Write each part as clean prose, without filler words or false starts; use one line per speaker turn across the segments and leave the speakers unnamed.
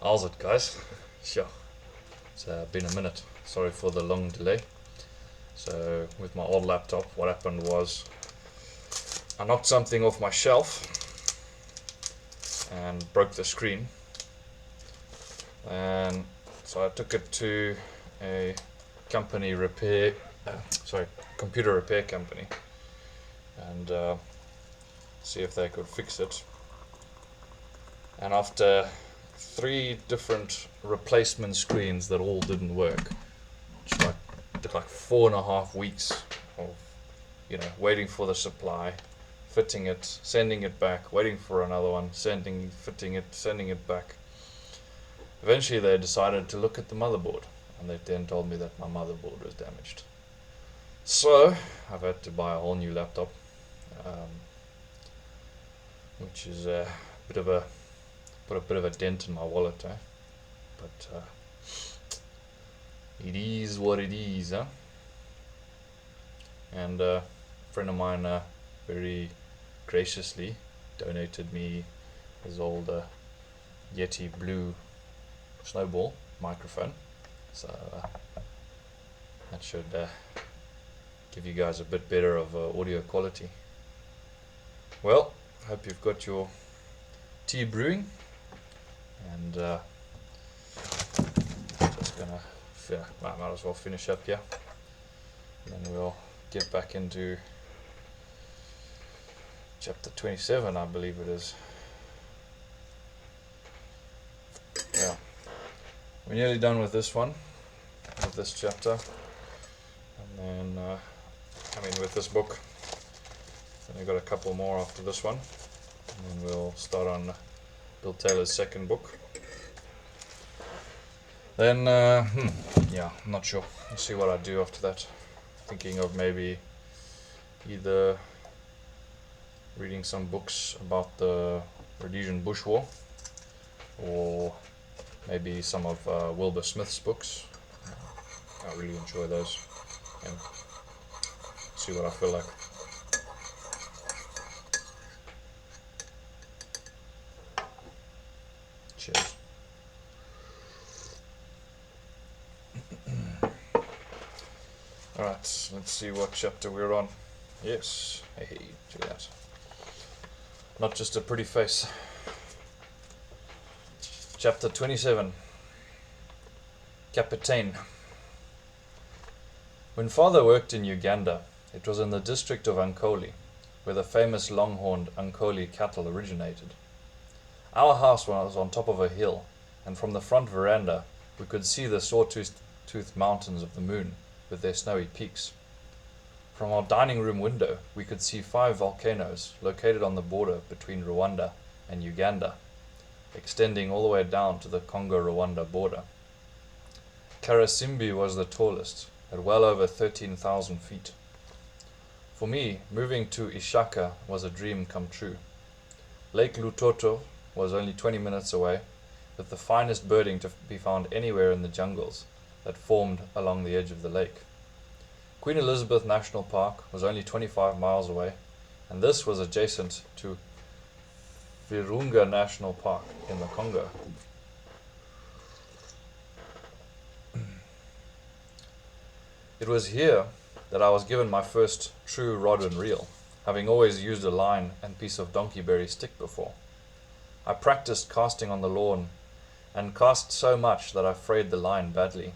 How's it, guys? Sure, it's been a minute. Sorry for the long delay. So, with my old laptop, what happened was I knocked something off my shelf and broke the screen. And so I took it to a company repair, computer repair company, and see if they could fix it. And after 3 different replacement screens that all didn't work, which took like 4.5 weeks of waiting for the supply, fitting it, sending it back, waiting for another one, fitting it, sending it back. Eventually they decided to look at the motherboard, and they then told me that my motherboard was damaged. So I've had to buy a whole new laptop, which is put a bit of a dent in my wallet, but it is what it is, huh? And a friend of mine very graciously donated me his old Yeti Blue Snowball microphone, so that should give you guys a bit better of audio quality. Well, hope you've got your tea brewing, and just gonna might as well finish up here, and then we'll get back into chapter 27, I believe it is. Yeah, we're nearly done with this one, with this chapter, and then with this book. Then I got a couple more after this one, and then we'll start on Bill Taylor's second book. Then I'm not sure. We'll see what I do after that. Thinking of maybe either reading some books about the Rhodesian Bush War, or maybe some of Wilbur Smith's books. I really enjoy those, and see what I feel like. Cheers. Alright, let's see what chapter we're on. Yes, hey, do that. Not just a pretty face. Chapter 27. Capitain. When father worked in Uganda, it was in the district of Ankoli, where the famous long-horned Ankoli cattle originated. Our house was on top of a hill, and from the front veranda we could see the sawtooth mountains of the moon with their snowy peaks. From our dining room window we could see 5 volcanoes located on the border between Rwanda and Uganda, extending all the way down to the Congo-Rwanda border. Karasimbi was the tallest, at well over 13,000 feet. For me, moving to Ishaka was a dream come true. Lake Lutoto was only 20 minutes away, with the finest birding to be found anywhere in the jungles that formed along the edge of the lake. Queen Elizabeth National Park was only 25 miles away, and this was adjacent to Virunga National Park in the Congo. It was here that I was given my first true rod and reel, having always used a line and piece of donkeyberry stick before. I practiced casting on the lawn, and cast so much that I frayed the line badly.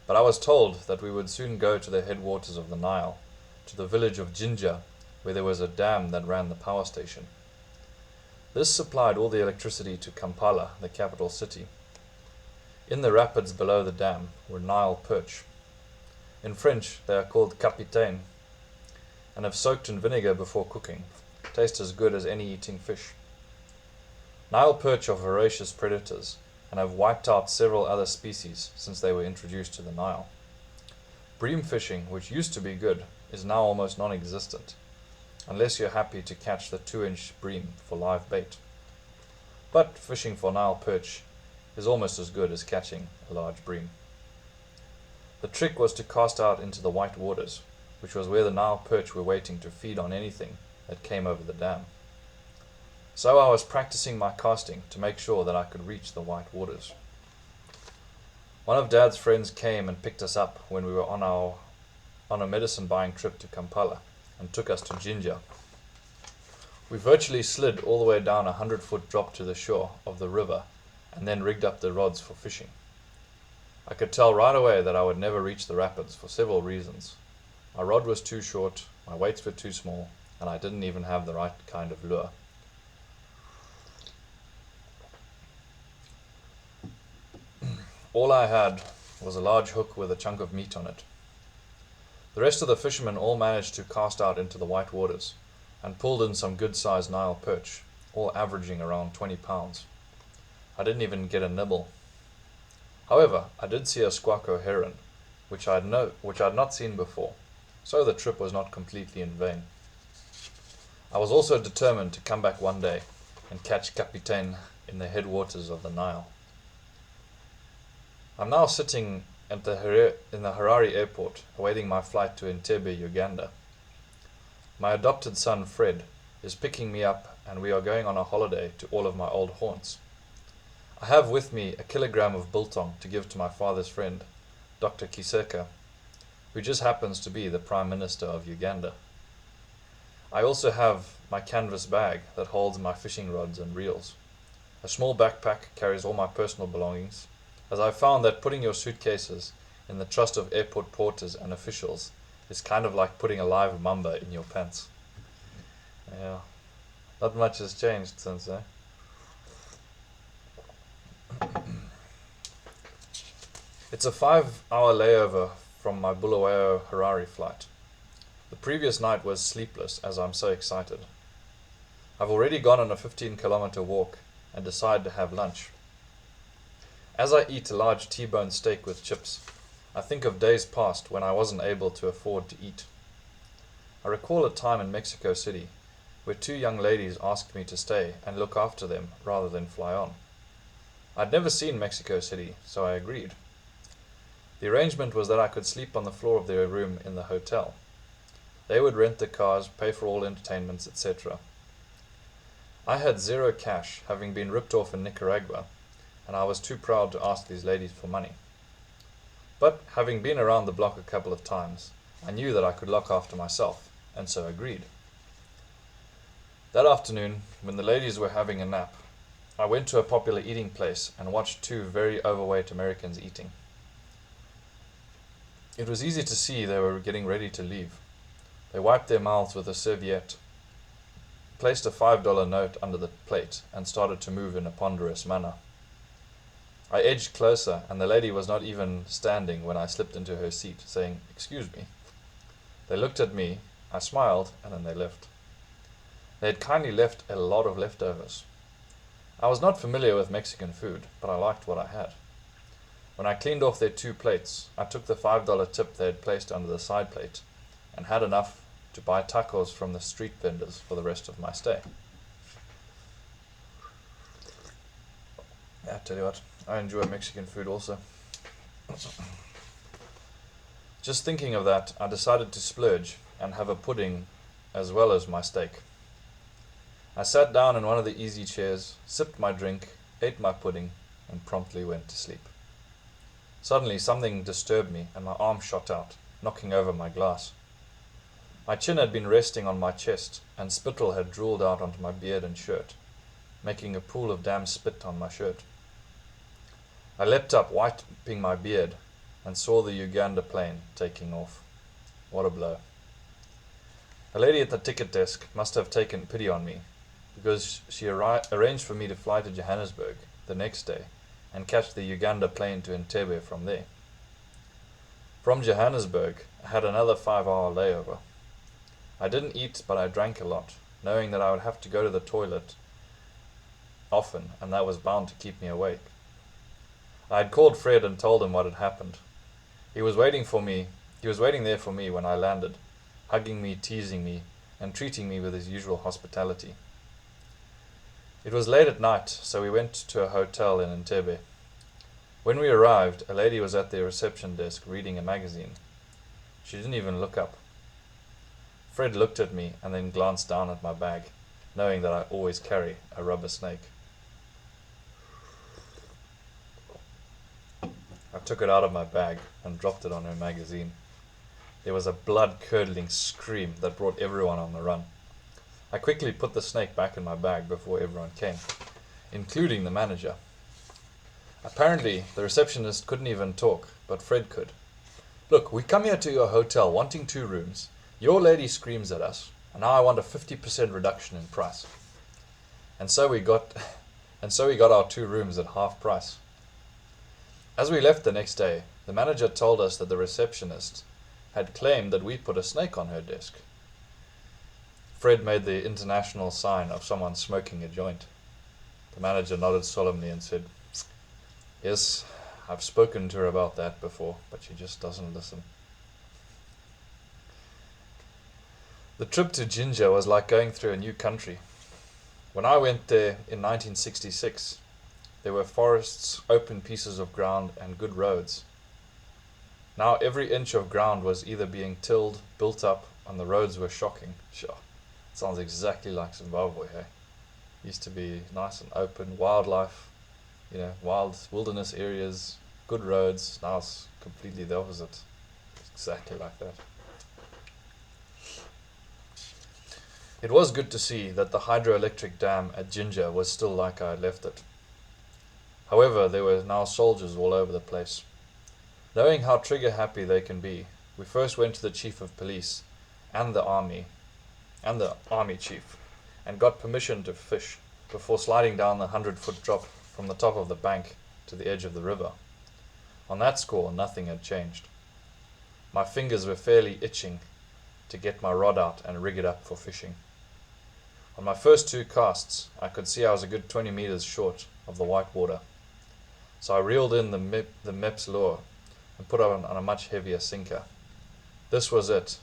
But I was told that we would soon go to the headwaters of the Nile, to the village of Jinja, where there was a dam that ran the power station. This supplied all the electricity to Kampala, the capital city. In the rapids below the dam were Nile perch. In French they are called Capitain, and if soaked in vinegar before cooking, taste as good as any eating fish. Nile perch are voracious predators, and have wiped out several other species since they were introduced to the Nile. Bream fishing, which used to be good, is now almost non-existent, unless you're happy to catch the 2-inch bream for live bait. But fishing for Nile perch is almost as good as catching a large bream. The trick was to cast out into the white waters, which was where the Nile perch were waiting to feed on anything that came over the dam. So I was practicing my casting to make sure that I could reach the white waters. One of Dad's friends came and picked us up when we were on a medicine buying trip to Kampala and took us to Jinja. We virtually slid all the way down a 100-foot drop to the shore of the river and then rigged up the rods for fishing. I could tell right away that I would never reach the rapids for several reasons. My rod was too short, my weights were too small, and I didn't even have the right kind of lure. All I had was a large hook with a chunk of meat on it. The rest of the fishermen all managed to cast out into the white waters and pulled in some good-sized Nile perch, all averaging around 20 pounds. I didn't even get a nibble. However, I did see a squacco heron, which I had not seen before, so the trip was not completely in vain. I was also determined to come back one day and catch Capitain in the headwaters of the Nile. I'm now sitting in the Harare airport, awaiting my flight to Entebbe, Uganda. My adopted son, Fred, is picking me up and we are going on a holiday to all of my old haunts. I have with me a kilogram of biltong to give to my father's friend, Dr. Kiseka, who just happens to be the Prime Minister of Uganda. I also have my canvas bag that holds my fishing rods and reels. A small backpack carries all my personal belongings, as I found that putting your suitcases in the trust of airport porters and officials is kind of like putting a live mamba in your pants. Yeah, not much has changed since, eh? It's a 5-hour layover from my Bulawayo Harare flight. The previous night was sleepless as I'm so excited. I've already gone on a 15-kilometer walk and decided to have lunch. As I eat a large T-bone steak with chips, I think of days past when I wasn't able to afford to eat. I recall a time in Mexico City where 2 young ladies asked me to stay and look after them rather than fly on. I'd never seen Mexico City, so I agreed. The arrangement was that I could sleep on the floor of their room in the hotel. They would rent the cars, pay for all entertainments, etc. I had zero cash, having been ripped off in Nicaragua, and I was too proud to ask these ladies for money. But having been around the block a couple of times, I knew that I could look after myself, and so agreed. That afternoon, when the ladies were having a nap, I went to a popular eating place and watched 2 very overweight Americans eating. It was easy to see they were getting ready to leave. They wiped their mouths with a serviette, placed a $5 note under the plate, and started to move in a ponderous manner. I edged closer, and the lady was not even standing when I slipped into her seat, saying, "Excuse me." They looked at me, I smiled, and then they left. They had kindly left a lot of leftovers. I was not familiar with Mexican food, but I liked what I had. When I cleaned off their 2 plates, I took the $5 tip they had placed under the side plate, and had enough to buy tacos from the street vendors for the rest of my stay. Yeah, I tell you what, I enjoy Mexican food also. Just thinking of that, I decided to splurge and have a pudding as well as my steak. I sat down in one of the easy chairs, sipped my drink, ate my pudding, and promptly went to sleep. Suddenly something disturbed me and my arm shot out, knocking over my glass. My chin had been resting on my chest, and spittle had drooled out onto my beard and shirt, making a pool of damn spit on my shirt. I leapt up, wiping my beard, and saw the Uganda plane taking off. What a blow. A lady at the ticket desk must have taken pity on me, because she arranged for me to fly to Johannesburg the next day and catch the Uganda plane to Entebbe from there. From Johannesburg, I had another 5-hour layover. I didn't eat, but I drank a lot, knowing that I would have to go to the toilet often, and that was bound to keep me awake. I had called Fred and told him what had happened. He was waiting there for me when I landed, hugging me, teasing me, and treating me with his usual hospitality. It was late at night, so we went to a hotel in Entebbe. When we arrived, a lady was at the reception desk reading a magazine. She didn't even look up. Fred looked at me and then glanced down at my bag. knowing that I always carry a rubber snake. I took it out of my bag and dropped it on her magazine. There was a blood-curdling scream that brought everyone on the run. I quickly put the snake back in my bag before everyone came, including the manager. Apparently, the receptionist couldn't even talk, but Fred could. "Look, we come here to your hotel wanting 2 rooms. Your lady screams at us, and now I want a 50% reduction in price." And so we got our 2 rooms at half price. As we left the next day, the manager told us that the receptionist had claimed that we put a snake on her desk. Fred made the international sign of someone smoking a joint. The manager nodded solemnly and said, "Yes, I've spoken to her about that before, but she just doesn't listen." The trip to Ginger was like going through a new country. When I went there in 1966, there were forests, open pieces of ground, and good roads. Now every inch of ground was either being tilled, built up, and the roads were shocking. Sure, sounds exactly like Zimbabwe, hey? Used to be nice and open, wildlife, wild wilderness areas, good roads. Now it's completely the opposite. It's exactly like that. It was good to see that the hydroelectric dam at Ginger was still like I had left it. However, there were now soldiers all over the place. Knowing how trigger-happy they can be, we first went to the chief of police and the army chief, and got permission to fish before sliding down the 100-foot drop from the top of the bank to the edge of the river. On that score, nothing had changed. My fingers were fairly itching to get my rod out and rig it up for fishing. On my first 2 casts, I could see I was a good 20 meters short of the white water. So I reeled in the MEPS lure and put on a much heavier sinker. This was it.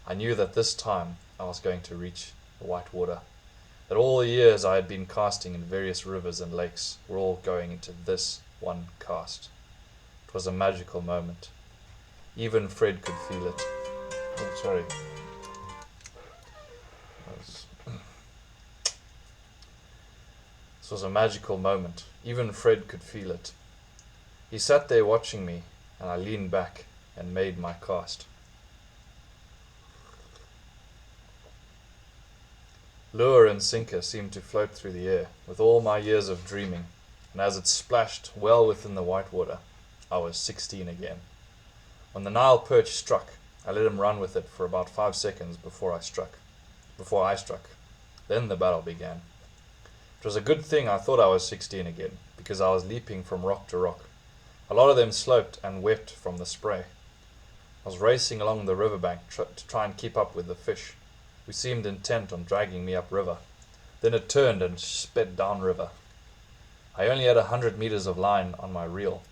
I knew that this time I was going to reach the white water. That all the years I had been casting in various rivers and lakes were all going into this one cast. It was a magical moment. Even Fred could feel it. Oh, sorry. This was a magical moment. Even Fred could feel it. He sat there watching me, and I leaned back and made my cast. Lure and sinker seemed to float through the air with all my years of dreaming, and as it splashed well within the white water, I was 16 again. When the Nile perch struck, I let him run with it for about 5 seconds before I struck. Then the battle began. It was a good thing I thought I was 16 again, because I was leaping from rock to rock. A lot of them sloped and wept from the spray. I was racing along the riverbank to try and keep up with the fish, who seemed intent on dragging me upriver. Then it turned and sped downriver. I only had 100 meters of line on my reel,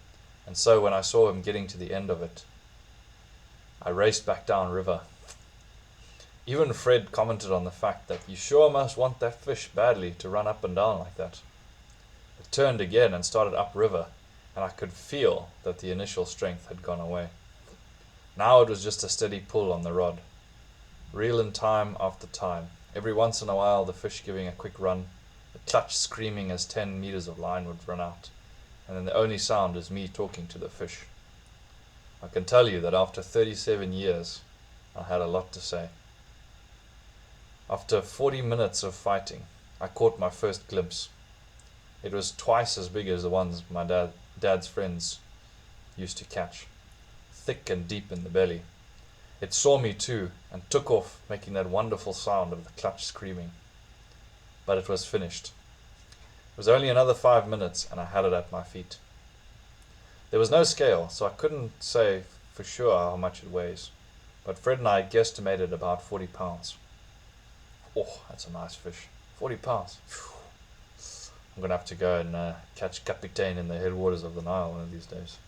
and so when I saw him getting to the end of it, I raced back downriver. Even Fred commented on the fact that you sure must want that fish badly to run up and down like that. It turned again and started upriver, and I could feel that the initial strength had gone away. Now it was just a steady pull on the rod. Reel in time after time, every once in a while the fish giving a quick run, the clutch screaming as 10 meters of line would run out, and then the only sound is me talking to the fish. I can tell you that after 37 years, I had a lot to say. After 40 minutes of fighting, I caught my first glimpse. It was twice as big as the ones my dad's friends used to catch, thick and deep in the belly. It saw me too, and took off, making that wonderful sound of the clutch screaming. But it was finished. It was only another 5 minutes, and I had it at my feet. There was no scale, so I couldn't say for sure how much it weighs, but Fred and I guesstimated about 40 pounds. Oh, that's a nice fish. 40 pounds. I'm going to have to go and catch Capitain in the headwaters of the Nile one of these days.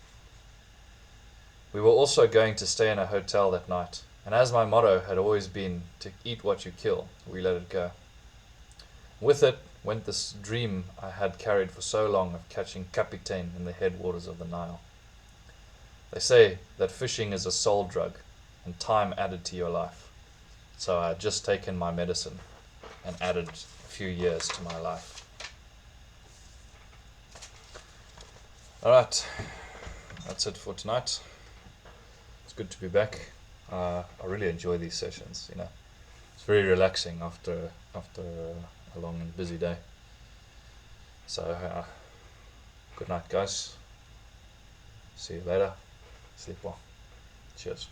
We were also going to stay in a hotel that night, and as my motto had always been to eat what you kill, we let it go. With it went this dream I had carried for so long of catching Capitain in the headwaters of the Nile. They say that fishing is a soul drug, and time added to your life. So I had just taken my medicine. and added a few years to my life. Alright, that's it for tonight. It's good to be back. I really enjoy these sessions, you know. It's very relaxing after a long and busy day. So, good night, guys. See you later. Sleep well. Cheers.